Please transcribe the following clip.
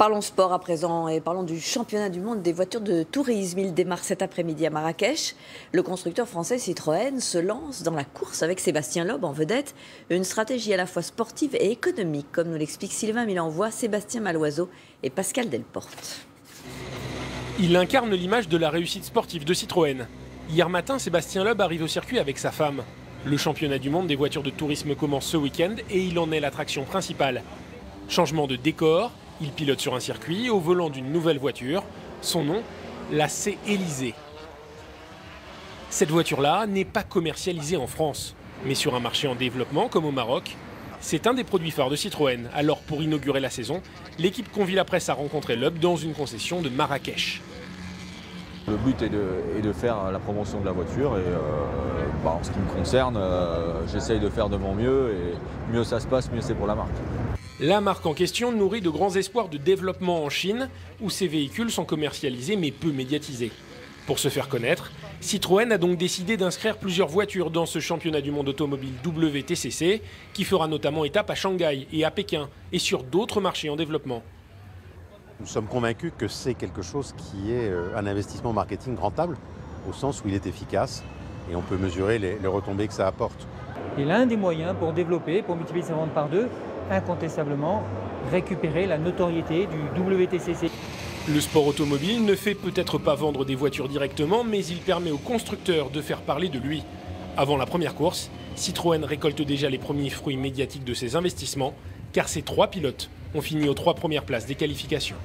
Parlons sport à présent et parlons du championnat du monde des voitures de tourisme. Il démarre cet après-midi à Marrakech. Le constructeur français Citroën se lance dans la course avec Sébastien Loeb en vedette. Une stratégie à la fois sportive et économique, comme nous l'explique Sylvain Milenvois, Sébastien Maloiseau et Pascal Delporte. Il incarne l'image de la réussite sportive de Citroën. Hier matin, Sébastien Loeb arrive au circuit avec sa femme. Le championnat du monde des voitures de tourisme commence ce week-end et il en est l'attraction principale. Changement de décor, il pilote sur un circuit au volant d'une nouvelle voiture. Son nom, la C-Élysée. Cette voiture-là n'est pas commercialisée en France, mais sur un marché en développement comme au Maroc. C'est un des produits phares de Citroën. Alors pour inaugurer la saison, l'équipe convie la presse à rencontrer Loeb dans une concession de Marrakech. Le but est de faire la promotion de la voiture et en ce qui me concerne, j'essaye de faire de mon mieux et mieux ça se passe, mieux c'est pour la marque. La marque en question nourrit de grands espoirs de développement en Chine, où ses véhicules sont commercialisés mais peu médiatisés. Pour se faire connaître, Citroën a donc décidé d'inscrire plusieurs voitures dans ce championnat du monde automobile WTCC, qui fera notamment étape à Shanghai et à Pékin, et sur d'autres marchés en développement. Nous sommes convaincus que c'est quelque chose qui est un investissement marketing rentable, au sens où il est efficace et on peut mesurer les retombées que ça apporte. Et l'un des moyens pour développer, pour multiplier sa vente par deux, incontestablement récupérer la notoriété du WTCC. Le sport automobile ne fait peut-être pas vendre des voitures directement, mais il permet aux constructeurs de faire parler de lui. Avant la première course, Citroën récolte déjà les premiers fruits médiatiques de ses investissements, car ses 3 pilotes ont fini aux 3 premières places des qualifications.